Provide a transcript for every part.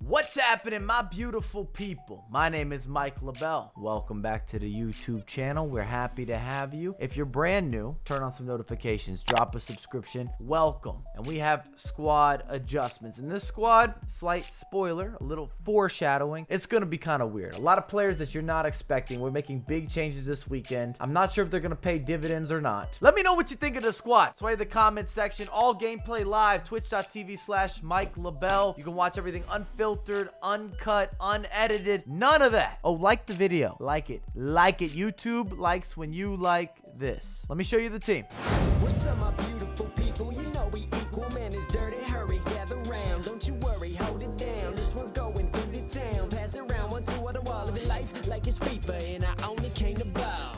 What's happening, my beautiful people? My name is Mike LaBelle. Welcome back to the YouTube channel. We're happy to have you. If you're brand new, turn on some notifications, drop a subscription. Welcome. And we have squad adjustments. In this squad, slight spoiler, a little foreshadowing. It's going to be kind of weird. A lot of players that you're not expecting. We're making big changes this weekend. I'm not sure if they're going to pay dividends or not. Let me know what you think of the squad. Sway the comment section. All gameplay live, twitch.tv/Mike LaBelle. You can watch everything unfiltered, uncut, unedited, none of that. Oh, like the video. Like it. Like it. YouTube likes when you like this. Let me show you the team. What's up, my beautiful people? You know we equal, man. It's dirty. Hurry, gather round. Don't you worry, hold it down. This one's going through the town. Pass it around, one, two, on the wall. Living life like it's FIFA, and I only came to bow.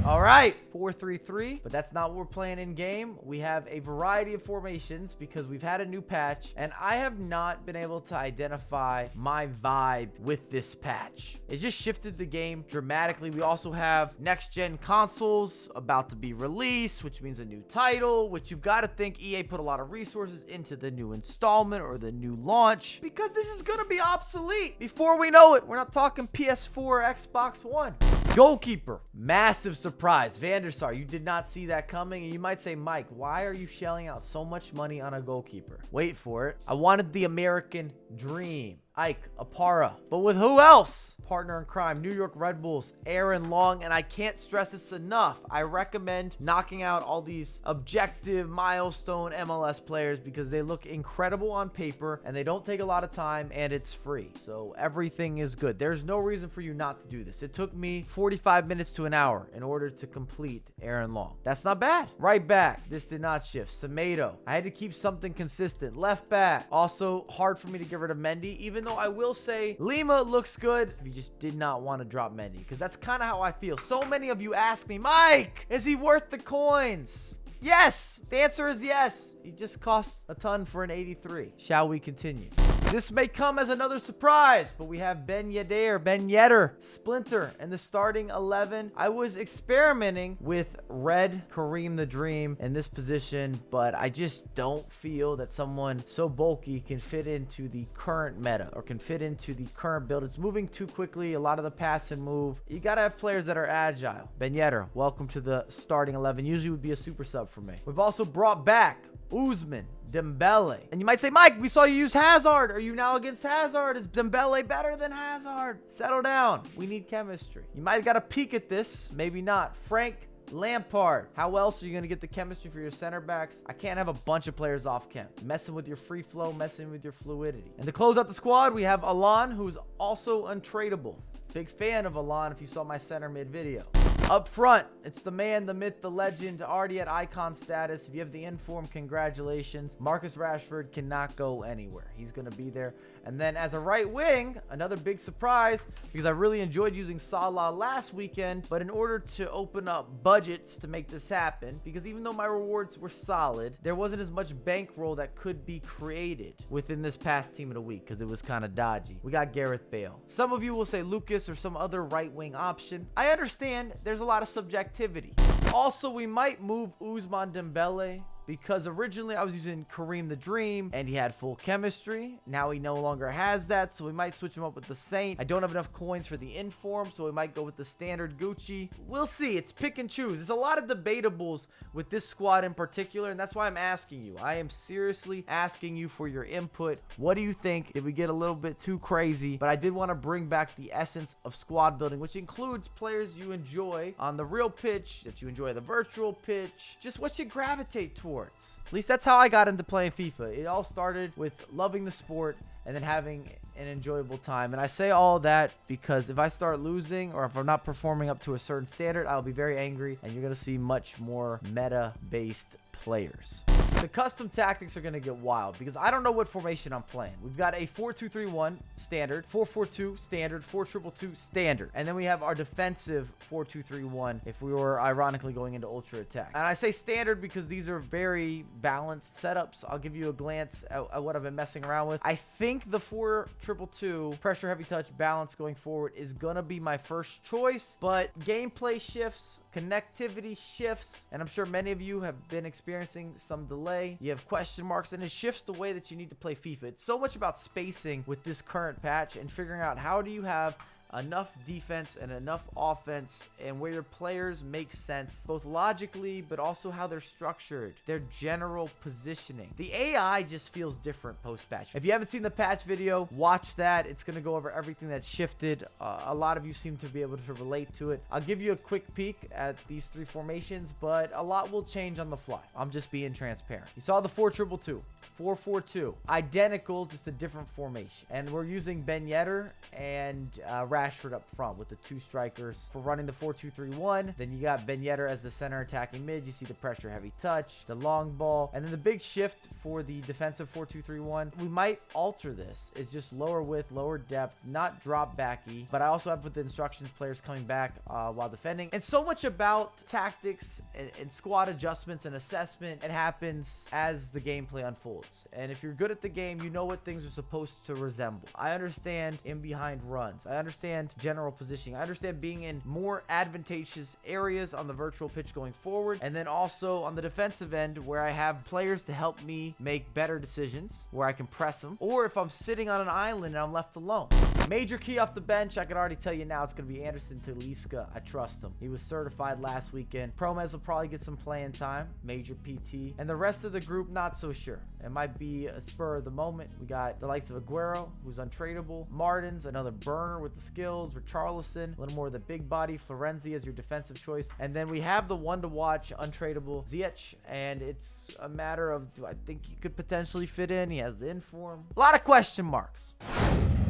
All right, 4-3-3, but that's not what we're playing in game. We have a variety of formations because we've had a new patch, and I have not been able to identify my vibe with this patch. It just shifted the game dramatically. We also have next-gen consoles about to be released, which means a new title, which you've got to think EA put a lot of resources into the new installment or the new launch because this is going to be obsolete. Before we know it, we're not talking PS4 or Xbox One. Goalkeeper, massive surprise. Van der Sar, you did not see that coming. And you might say, Mike, why are you shelling out so much money on a goalkeeper? Wait for it. I wanted the American dream. Ike, Apara. But with who else? Partner in crime, New York Red Bulls, Aaron Long. And I can't stress this enough. I recommend knocking out all these objective milestone MLS players because they look incredible on paper and they don't take a lot of time and it's free. So everything is good. There's no reason for you not to do this. It took me 45 minutes to an hour in order to complete Aaron Long. That's not bad. Right back. This did not shift. Semedo. I had to keep something consistent. Left back. Also hard for me to get rid of Mendy, even though I will say Lima looks good. You just did not want to drop Mendy because that's kind of how I feel. So many of you ask me, Mike, is he worth the coins? Yes. The answer is yes. He just cost a ton for an 83. Shall we continue? This may come as another surprise, but we have Ben Yedder, Splinter, in the starting 11. I was experimenting with Red Kareem the Dream in this position, but I just don't feel that someone so bulky can fit into the current meta or can fit into the current build. It's moving too quickly. A lot of the pass and move. You got to have players that are agile. Ben Yedder, welcome to the starting 11. Usually would be a super sub for me. We've also brought back Usman Dembele. And you might say, Mike, we saw you use Hazard. Are you now against Hazard? Is Dembele better than Hazard? Settle down. We need chemistry. You might have got a peek at this. Maybe not. Frank Lampard. How else are you going to get the chemistry for your center backs? I can't have a bunch of players off chem. Messing with your free flow, messing with your fluidity. And to close out the squad, we have Alon, who's also untradeable. Big fan of Alon if you saw my center mid video. Up front, it's the man, the myth, the legend, already at icon status. If you have the inform, congratulations. Marcus Rashford cannot go anywhere. He's going to be there. And then as a right wing, another big surprise because I really enjoyed using Salah last weekend. But in order to open up budgets to make this happen, because even though my rewards were solid, there wasn't as much bankroll that could be created within this past team of the week because it was kind of dodgy. We got Gareth Bale. Some of you will say Lucas or some other right wing option. I understand there's a lot of subjectivity. Also, we might move Usman Dembele because originally I was using Kareem the Dream and he had full chemistry. Now he no longer has that, so we might switch him up with the Saint. I don't have enough coins for the inform, so we might go with the standard Gucci. We'll see. It's pick and choose. There's a lot of debatables with this squad in particular, and that's why I'm asking you. I am seriously asking you for your input. What do you think? Did we get a little bit too crazy? But I did want to bring back the essence of squad building, which includes players you enjoy on the real pitch, that you enjoy the virtual pitch, just what you gravitate towards. At least that's how I got into playing FIFA. It all started with loving the sport and then having an enjoyable time. And I say all that because if I start losing or if I'm not performing up to a certain standard, I'll be very angry and you're going to see much more meta-based players. The custom tactics are going to get wild because I don't know what formation I'm playing. We've got a 4-2-3-1 standard, 4-4-2 standard, 4-2-2 standard. And then we have our defensive 4-2-3-1 if we were ironically going into ultra attack. And I say standard because these are very balanced setups. I'll give you a glance at what I've been messing around with. I think the 4-2-2 pressure heavy touch balance going forward is going to be my first choice, but gameplay shifts, connectivity shifts, and I'm sure many of you have been experiencing some delays delay, you have question marks, and it shifts the way that you need to play FIFA. It's so much about spacing with this current patch and figuring out how do you have enough defense and enough offense and where your players make sense both logically but also how they're structured, their general positioning. The AI just feels different post-patch. If you haven't seen the patch video, watch that. It's going to go over everything that shifted. A lot of you seem to be able to relate to it. I'll give you a quick peek at these 3 formations, but a lot will change on the fly. I'm just being transparent. You saw the 4-2-2, 4-4-2, identical, just a different formation, and we're using Ben Yedder and Rashford up front with the 2 strikers for running the 4-2-3-1. Then you got Ben Yedder as the center attacking mid. You see the pressure heavy touch, the long ball, and then the big shift for the defensive 4-2-3-1. We might alter this. It's just lower width, lower depth, not drop backy, but I also have with the instructions players coming back while defending. And so much about tactics and squad adjustments and assessment. It happens as the gameplay unfolds. And if you're good at the game, you know what things are supposed to resemble. I understand in behind runs. I understand general positioning. I understand being in more advantageous areas on the virtual pitch going forward, and then also on the defensive end where I have players to help me make better decisions, where I can press them, or if I'm sitting on an island and I'm left alone. Major key off the bench, I can already tell you now, it's going to be Anderson Talisca. I trust him. He was certified last weekend. Promes will probably get some playing time. Major PT. And the rest of the group, not so sure. It might be a spur of the moment. We got the likes of Aguero, who's untradeable. Martins, another burner with the skills. Richarlison, a little more of the big body. Florenzi as your defensive choice. And then we have the one to watch, untradeable Ziyech. And it's a matter of, do I think he could potentially fit in? He has the inform. A lot of question marks.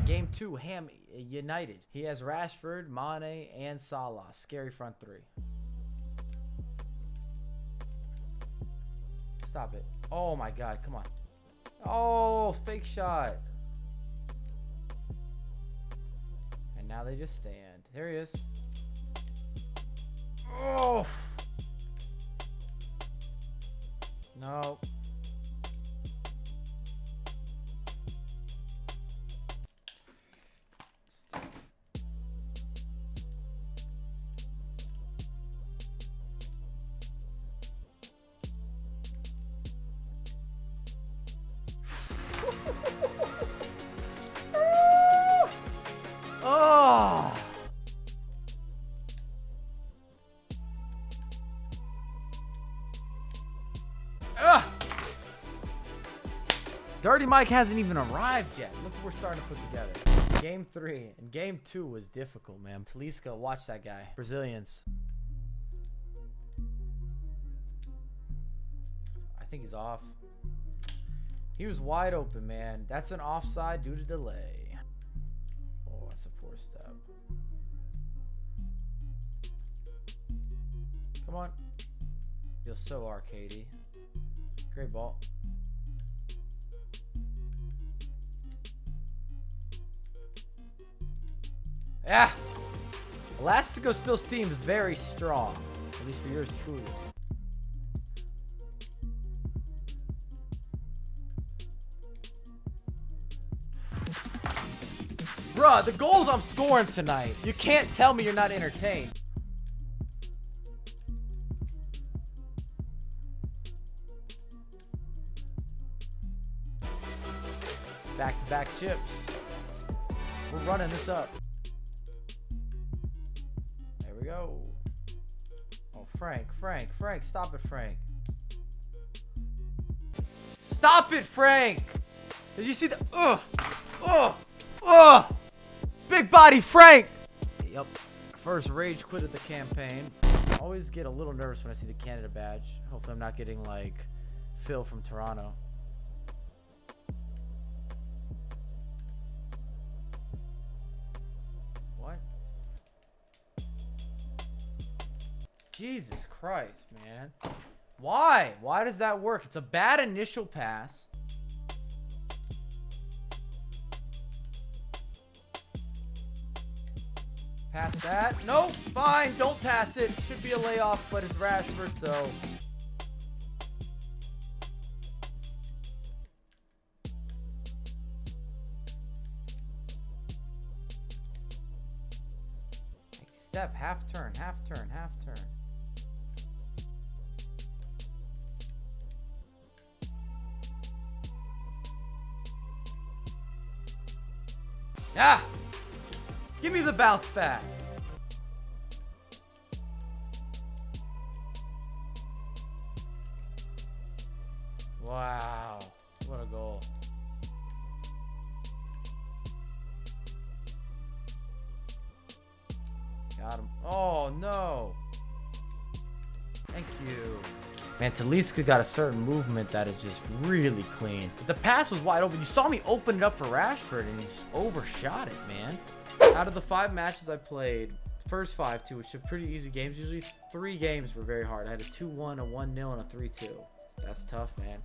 Game 2, Ham United. He has Rashford, Mane, and Salah. Scary front 3. Stop it. Oh my God, come on. Oh, fake shot. And now they just stand. There he is. Oh. No. Oh. Ugh. Dirty Mike hasn't even arrived yet. Look what we're starting to put together. Game 3 and game 2 was difficult, man. Talisca, watch that guy. Brazilians. I think he's off. He was wide open, man. That's an offside due to delay. Oh, that's a poor step. Come on. Feels so arcadey. Great ball. Yeah. Elastico still seems very strong. At least for yours truly. Bruh, the goals I'm scoring tonight. You can't tell me you're not entertained. Back-to-back chips. We're running this up. There we go. Oh, Frank, stop it, Frank. Stop it, Frank! Did you see the, big body Frank! Yep. First rage quit of the campaign. I always get a little nervous when I see the Canada badge. Hopefully I'm not getting like Phil from Toronto. What? Jesus Christ, man. Why? Why does that work? It's a bad initial pass. Pass that. Nope, fine. Don't pass it. Should be a layoff, but it's Rashford, so. Step, half turn. Ah! Give me the bounce back. Wow. What a goal. Got him. Oh, no. Thank you. Man, Talisca got a certain movement that is just really clean. The pass was wide open. You saw me open it up for Rashford, and he just overshot it, man. Out of the 5 matches I played, first 5 too, which are pretty easy games. Usually 3 games were very hard. I had a 2-1, a 1-0, and a 3-2. That's tough, man.